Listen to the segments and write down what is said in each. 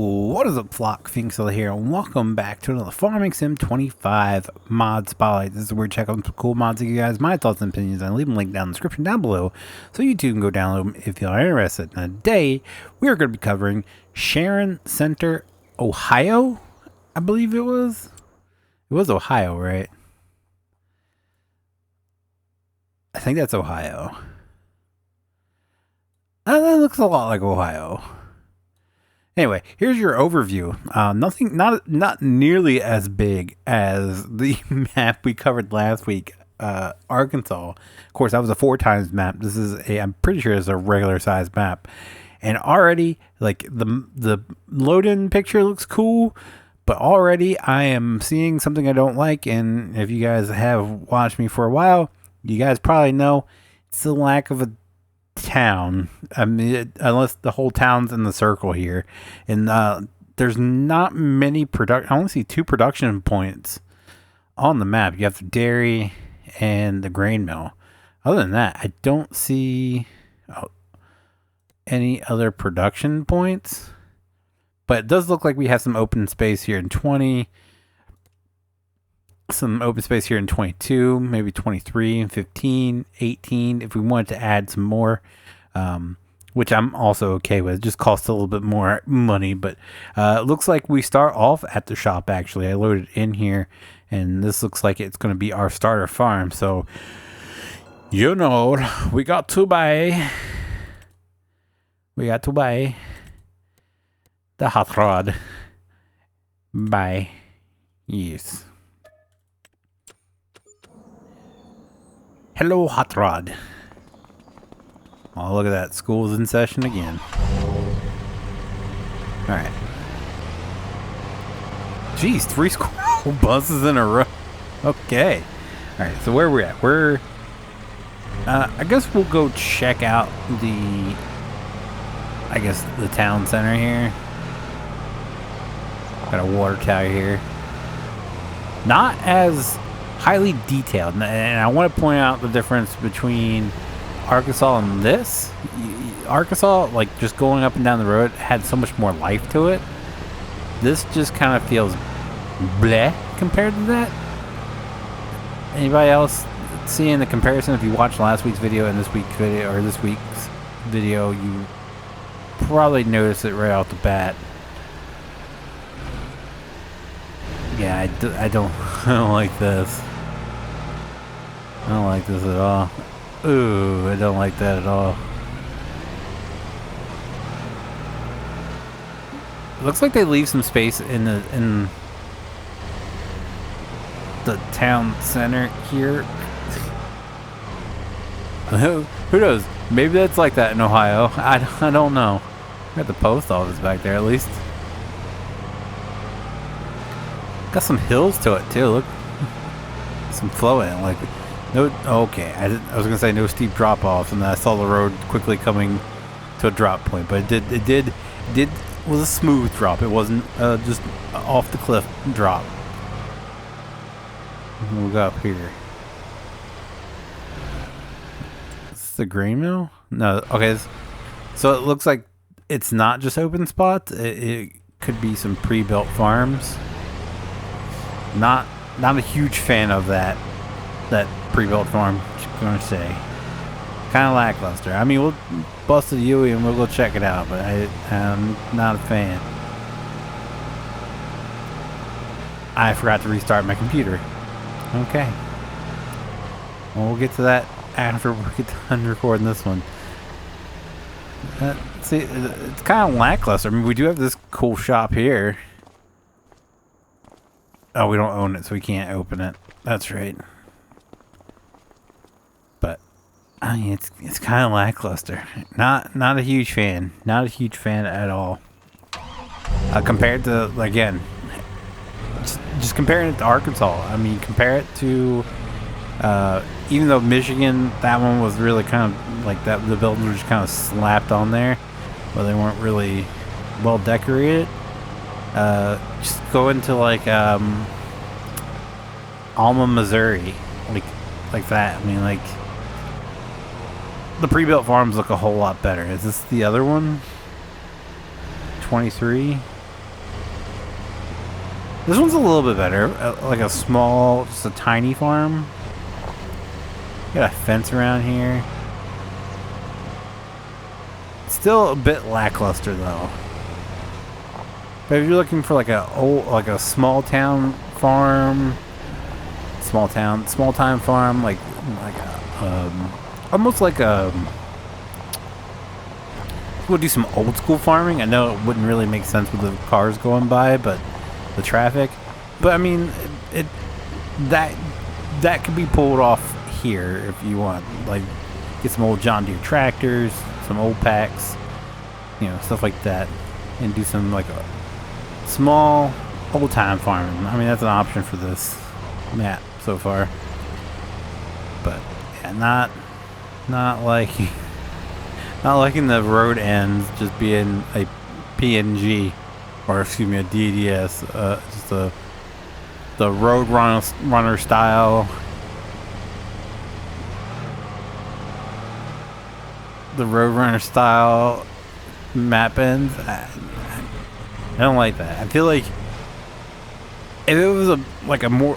What is up, flock? Feenix here, and welcome back to another Farming Sim 25 mod spotlight. This is where we check out some cool mods, give you guys my thoughts and opinions, and leave them link down in the description down below, so you too can go download them if you are interested. Now, today we are going to be covering Sharon Center, Ohio. I believe it was. It was Ohio, right? I think that's Ohio. That looks a lot like Ohio. Anyway, here's your overview. Not nearly as big as the map we covered last week, Arkansas. Of course, that was a 4x map. This is I'm pretty sure it's a regular size map. And already, like, the load-in picture looks cool, but already I am seeing something I don't like. And if you guys have watched me for a while, you guys probably know it's the lack of a town. I mean, unless the whole town's in the circle here, and there's not many I only see 2 production points on the map. You have the dairy and the grain mill. Other than that, I don't see any other production points, but it does look like we have some open space here in 20, some open space here in 22, maybe 23, 15, 18, if we wanted to add some more, which I'm also okay with. It just costs a little bit more money, but it looks like we start off at the shop. Actually, I loaded in here, and this looks like it's going to be our starter farm. So, you know, we got to buy the hot rod. Yes. Hello, Hot Rod. Oh, look at that. School's in session again. Alright. Jeez, 3 school buses in a row. Okay. Alright, so where are we at? We're... I guess we'll go check out the town center here. Got a water tower here. Not as highly detailed, and I want to point out the difference between Arkansas and this. Arkansas, like, just going up and down the road, had so much more life to it. This just kind of feels bleh compared to that. Anybody else seeing the comparison? If you watched last week's video and this week's video, or this week's video, you probably noticed it right off the bat. Yeah, I don't like this. I don't like this at all. Ooh, I don't like that at all. It looks like they leave some space in the town center here. Who knows? Maybe that's like that in Ohio. I don't know. Got the post office back there at least. Got some hills to it too. Look, some flowing. Like, no. Okay, I was gonna say no steep drop offs, and then I saw the road quickly coming to a drop point. But it was a smooth drop. It wasn't just off the cliff drop. We'll go up here. Is this the grain mill? No. Okay. So it looks like it's not just open spots. It could be some pre-built farms. Not a huge fan of that pre-built farm, I'm gonna say. Kind of lackluster. I mean, we'll bust a Yui and we'll go check it out, but I'm not a fan. I forgot to restart my computer. Okay. Well, we'll get to that after we get done recording this one. See, it's kind of lackluster. I mean, we do have this cool shop here. Oh, we don't own it, so we can't open it. That's right. But I mean, it's kind of lackluster. Not a huge fan. Not a huge fan at all. Compared to, again, just comparing it to Arkansas. I mean, compare it to even though Michigan, that one was really kind of like that. The buildings were just kind of slapped on there, but they weren't really well decorated. Just go into like Alma, Missouri, like that. I mean, like, the pre-built farms look a whole lot better. Is this the other one? 23? This one's a little bit better, like a small, just a tiny farm. Got a fence around here. Still a bit lackluster though. But if you're looking for like a small town farm, small time farm, like almost like a. We'll do some old school farming. I know it wouldn't really make sense with the cars going by, but the traffic. But I mean, that could be pulled off here if you want. Like, get some old John Deere tractors, some old packs, you know, stuff like that, and do some like a small old time farming. I mean, that's an option for this map so far. But yeah, not like. Not liking the road ends just being a PNG, or excuse me, a DDS. Just the road runner style. The road runner style map ends. I don't like that. I feel like if it was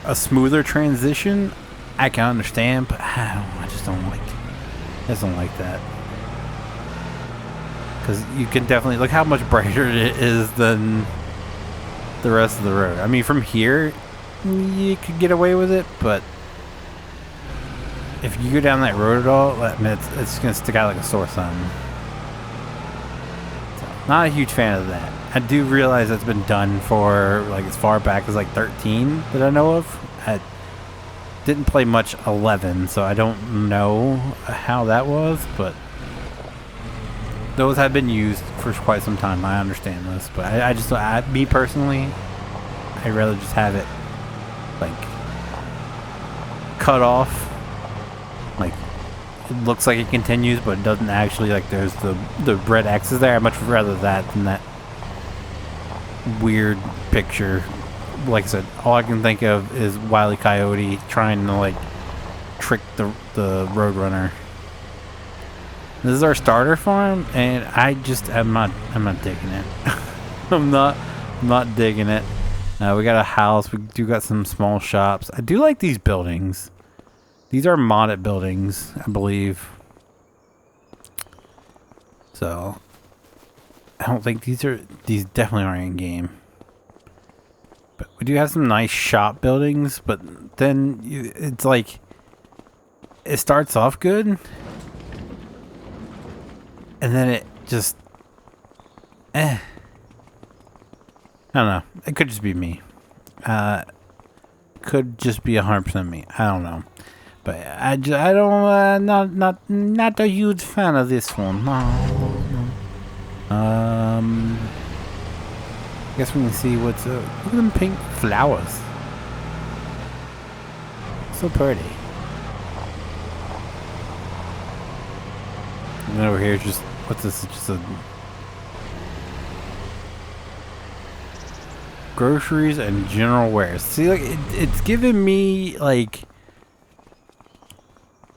a smoother transition, I can understand, but I just don't like that. Because you can definitely look how much brighter it is than the rest of the road. I mean, from here you could get away with it, but if you go down that road at all, I mean, it's gonna stick out like a sore thumb. So, not a huge fan of that. I do realize it's been done for like as far back as like 13 that I know of. I didn't play much 11, so I don't know how that was, but those have been used for quite some time. I understand this, but me personally, I'd rather just have it like cut off. Like it looks like it continues, but it doesn't actually. Like there's the red X's there. I'd much rather that than that weird picture. Like I said, all I can think of is Wile E. Coyote trying to like trick the Roadrunner. This is our starter farm, and I'm not digging it. I'm not digging it. We got a house. We do got some small shops. I do like these buildings. These are modded buildings, I believe. So I don't think these definitely aren't in game. But we do have some nice shop buildings, but then it's like it starts off good. And then it just, I don't know. It could just be me. Could just be 100% me. I don't know. But I don't, not a huge fan of this one. No. Guess we can see what's, look at them pink flowers. So pretty. And then over here, just what's this? Just a groceries and general wares. See, like it's giving me like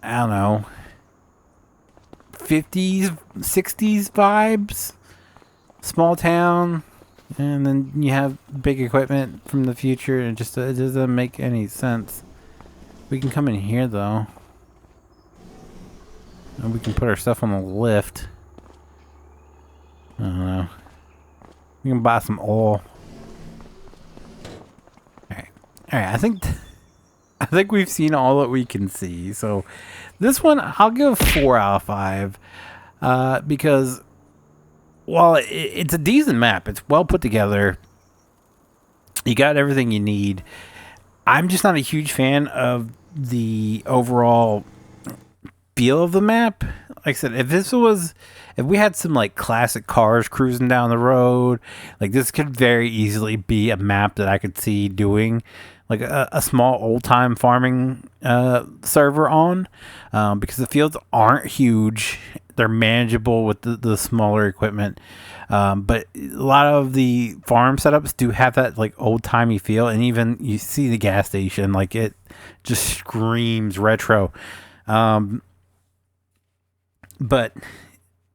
I don't know, 50s, 60s vibes. Small town, and then you have big equipment from the future, and it doesn't make any sense. We can come in here though. And we can put our stuff on the lift. I don't know. We can buy some oil. Alright. I think we've seen all that we can see. So this one I'll give 4 out of 5. Because while it's a decent map, it's well put together. You got everything you need. I'm just not a huge fan of the overall feel of the map. Like I said, if we had some like classic cars cruising down the road, like this could very easily be a map that I could see doing like a small old time farming server on, because the fields aren't huge. They're manageable with the smaller equipment. But a lot of the farm setups do have that like old timey feel, and even you see the gas station, like it just screams retro. But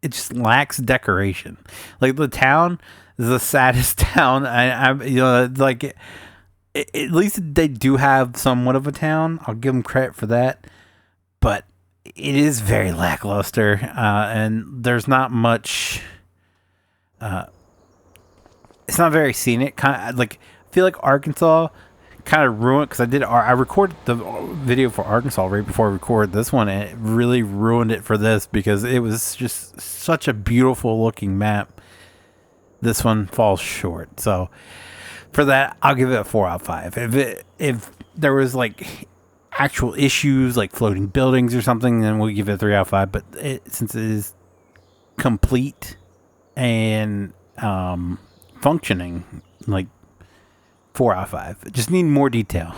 it just lacks decoration. Like the town is the saddest town. I like at least they do have somewhat of a town. I'll give them credit for that. But it is very lackluster, and there's not much. It's not very scenic. Kind of like, I feel like Arkansas kind of ruined, because I recorded the video for Arkansas right before I recorded this one, and it really ruined it for this because it was just such a beautiful looking map. This one falls short, so for that I'll give it a 4 out of 5. If there was like actual issues like floating buildings or something, then we'll give it a 3 out of 5. But since it is complete and functioning, like 4 out of 5. Just need more detail.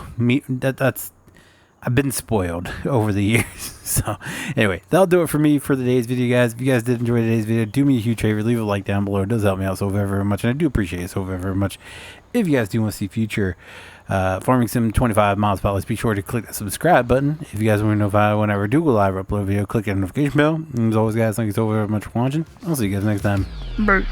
I've been spoiled over the years. So anyway, that'll do it for me for today's video, guys. If you guys did enjoy today's video, do me a huge favor, leave a like down below. It does help me out so very, very much, and I do appreciate it so very, very much. If you guys do want to see future Farming Sim 25 mod spotlights, be sure to click the subscribe button. If you guys want to notify whenever I do go live or upload a video, click that notification bell. And as always, guys, thank you so very much for watching. I'll see you guys next time. Bye.